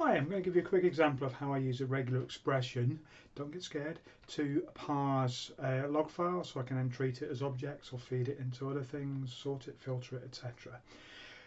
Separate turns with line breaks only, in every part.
Hi, I'm going to give you a quick example of how I use a regular expression, don't get scared, to parse a log file so I can then treat it as objects or feed it into other things, sort it, filter it, etc.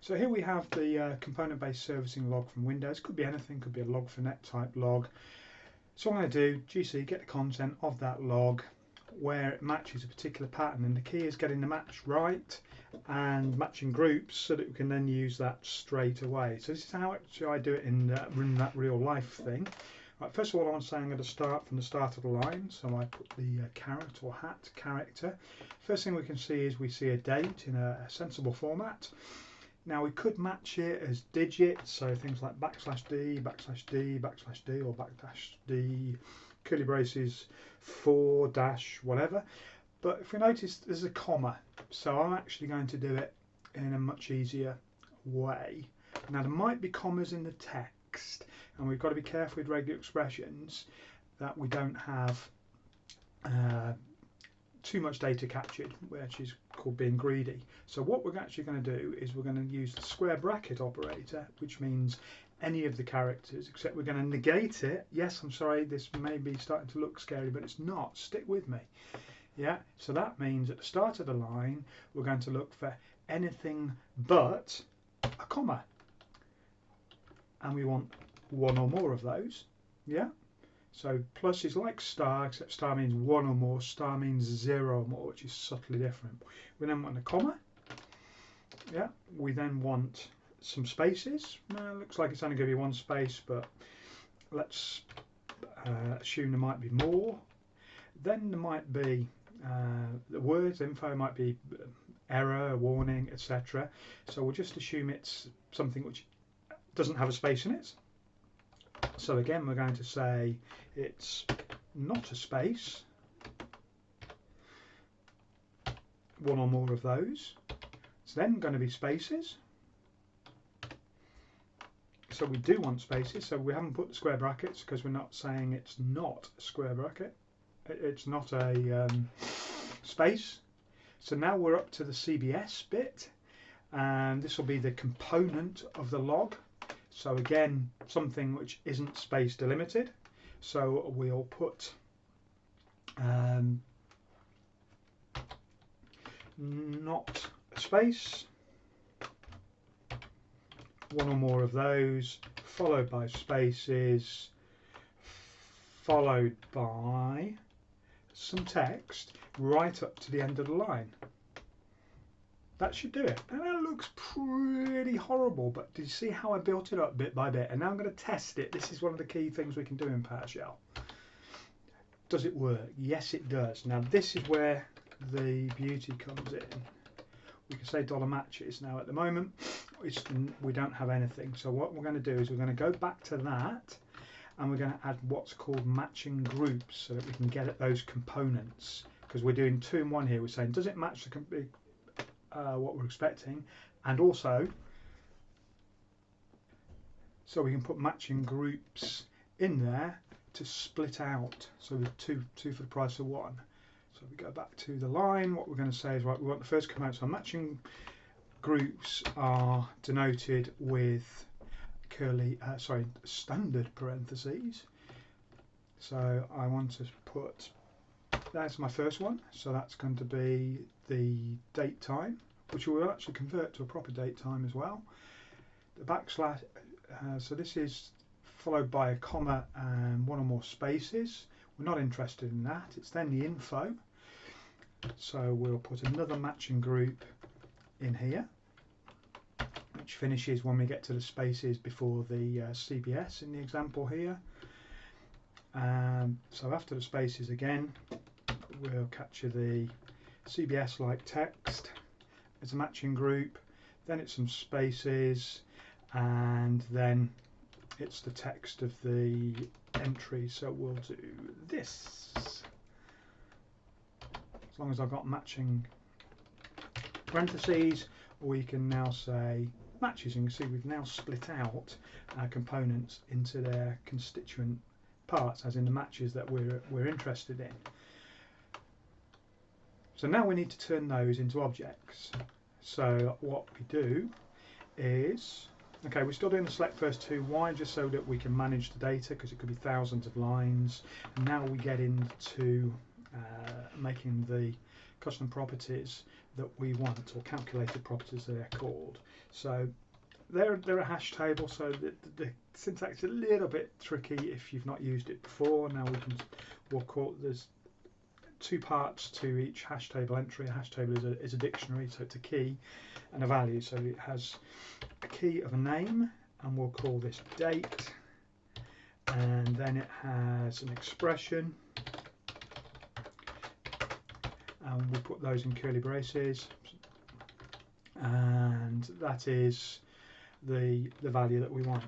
So here we have the component-based servicing log from Windows. Could be anything, could be a log4net type log. So I'm going to do GC, get the content of that log where it matches a particular pattern, and the key is getting the match right and matching groups so that we can then use that straight away. So this is how actually I do it in that real life thing. Right, first of all, I want to say I'm going to start from the start of the line, so I put the caret or hat character. First thing we can see is we see a date in a sensible format. Now we could match it as digits, so things like \d, \d, \d, or \d, curly braces, 4 dash whatever. But if we notice there's a comma, so I'm actually going to do it in a much easier way. Now there might be commas in the text, and we've got to be careful with regular expressions that we don't have too much data captured, which is called being greedy. So what we're actually going to do is we're going to use the square bracket operator, which means any of the characters, except we're going to negate it. Yes, I'm sorry, this may be starting to look scary, but it's not. Stick with me. Yeah, so that means at the start of the line we're going to look for anything but a comma, and we want one or more of those. Yeah, so plus is like star, except star means one or more, star means 0 or more, which is subtly different. We then want a comma. Yeah, we then want some spaces. Looks like it's only going to be one space, but let's assume there might be more. Then there might be the words, info might be error, warning, etc. So we'll just assume it's something which doesn't have a space in it. So again, we're going to say it's not a space, one or more of those. It's then going to be spaces. So we do want spaces, so we haven't put the square brackets because we're not saying it's not a square bracket. It's not a space. So now we're up to the CBS bit, and this will be the component of the log. So again, something which isn't space delimited. So we'll put not a space, one or more of those, followed by spaces, followed by some text right up to the end of the line. That should do it. And that looks pretty horrible, but did you see how I built it up bit by bit? And now I'm going to test it. This is one of the key things we can do in PowerShell. Does it work? Yes, it does. Now this is where the beauty comes in. We can say $matches. Now at the moment we don't have anything. So what we're going to do is we're going to go back to that, and we're going to add what's called matching groups so that we can get at those components, because we're doing 2 in 1 here. We're saying does it match the what we're expecting, and also so we can put matching groups in there to split out, so with two for the price of 1. So we go back to the line. What we're going to say is, right, we want the first command. So matching groups are denoted with standard parentheses. So I want to put, that's my first one, so that's going to be the date time, which will actually convert to a proper date time as well. The backslash, so this is followed by a comma and 1 or more spaces. We're not interested in that. It's then the info. So we'll put another matching group in here, which finishes when we get to the spaces before the CBS in the example here. So after the spaces again, we'll capture the CBS like text as a matching group, then it's some spaces, and then it's the text of the entry. So we'll do this. As long as I've got matching parentheses, we can now say matches, and you can see we've now split out our components into their constituent parts, as in the matches that we're interested in. So now we need to turn those into objects. So what we do is Okay, we're still doing the select first two. Why? Just so that we can manage the data, because it could be thousands of lines. And now we get into making the custom properties that we want, or calculated properties they're called. So they're a hash table, so the syntax is a little bit tricky if you've not used it before. Now we'll call, there's two parts to each hash table entry. A hash table is a dictionary, so it's a key and a value. So it has a key of a name, and we'll call this date, and then it has an expression, and we'll put those in curly braces, and that is the value that we want.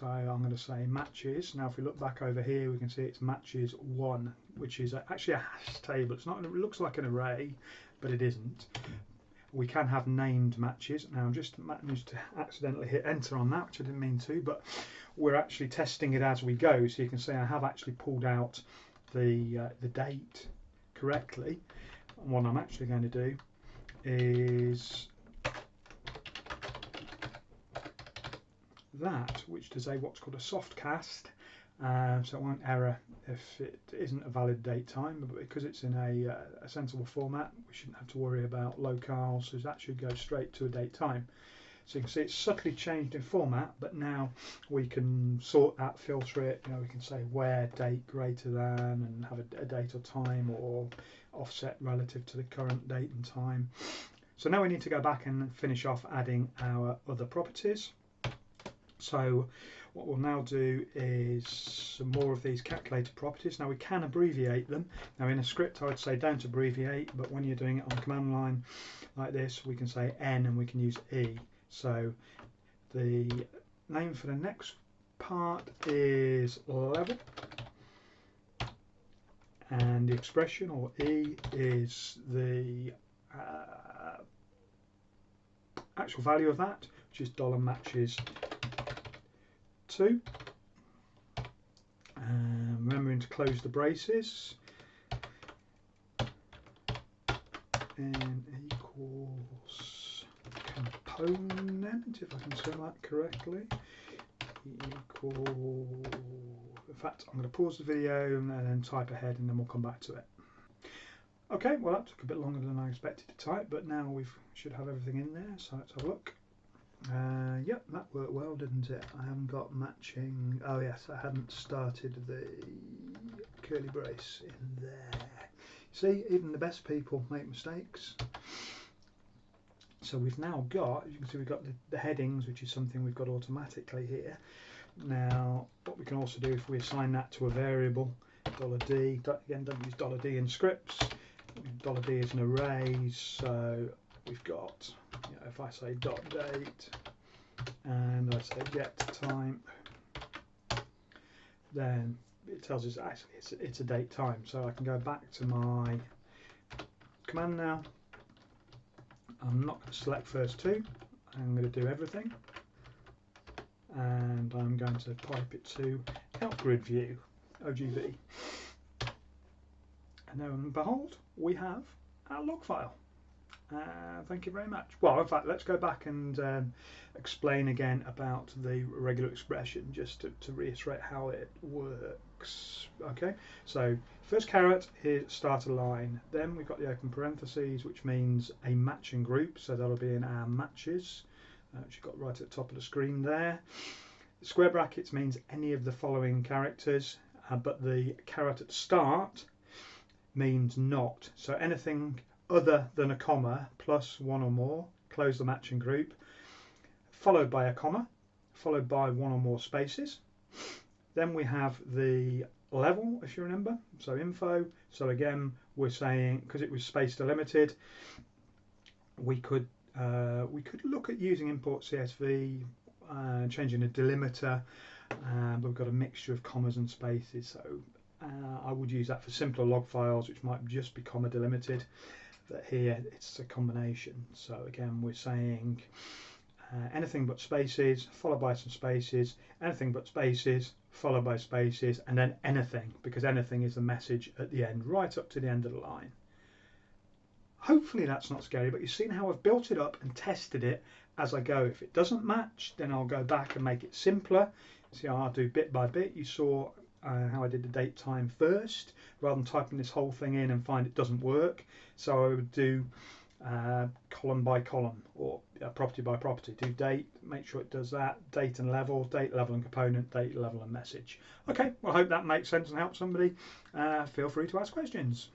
So I'm going to say matches. Now if we look back over here, we can see it's matches 1, which is actually a hash table. It's not, it looks like an array, but it isn't. We can have named matches. Now I just managed to accidentally hit enter on that, which I didn't mean to, but we're actually testing it as we go. So you can see I have actually pulled out the date correctly. And what I'm actually going to do is that, which does what's called a soft cast, so it won't error if it isn't a valid date time, but because it's in a sensible format, we shouldn't have to worry about locales, so that should go straight to a date time. So you can see it's subtly changed in format, but now we can sort that, filter it. You know, we can say where date greater than, and have a date or time, or offset relative to the current date and time. So now we need to go back and finish off adding our other properties. So what we'll now do is some more of these calculated properties. Now we can abbreviate them. Now in a script I would say don't abbreviate, but when you're doing it on command line like this, we can say N and we can use E. So the name for the next part is level, and the expression, or E, is the actual value of that, which is $matches 2. Remembering to close the braces, and equals component, if I can say that correctly, equal, in fact I'm going to pause the video and then type ahead, and then we'll come back to it. Okay, well that took a bit longer than I expected to type, but now we should have everything in there, so let's have a look. Yep, that worked well, didn't it? I haven't got matching. Oh yes, I hadn't started the curly brace in there. See, even the best people make mistakes. So we've now got, as you can see, we've got the headings, which is something we've got automatically here. Now, what we can also do, if we assign that to a variable, $D, again, don't use $D in scripts. $D is an array, so we've got, you know, if I say .date and I say get time, then it tells us actually it's a date time. So I can go back to my command now. I'm not going to select first two, I'm going to do everything, and I'm going to pipe it to outgrid view, OGV, and lo and behold, we have our log file. Thank you very much. Well, in fact, let's go back and explain again about the regular expression, just to reiterate how it works. Okay, so first caret here, start a line. Then we've got the open parentheses, which means a matching group, so that'll be in our matches, which you've got right at the top of the screen there. The square brackets means any of the following characters, but the caret at the start means not. So anything other than a comma plus one or more, close the matching group, followed by a comma, followed by one or more spaces. Then we have the level, if you remember, so info. So again, we're saying, because it was space delimited, we could look at using import CSV, changing the delimiter, but we've got a mixture of commas and spaces, so I would use that for simpler log files, which might just be comma delimited. But here it's a combination. So again, we're saying anything but spaces, followed by some spaces, anything but spaces, followed by spaces, and then anything, because anything is the message at the end, right up to the end of the line. Hopefully that's not scary, but you've seen how I've built it up and tested it as I go. If it doesn't match, then I'll go back and make it simpler. See, I'll do bit by bit. You saw how I did the date time first, rather than typing this whole thing in and find it doesn't work. So I would do column by column, or property by property. Do date, make sure it does that, date and level and component, date, level and message. Okay, well, I hope that makes sense and helps somebody. Feel free to ask questions.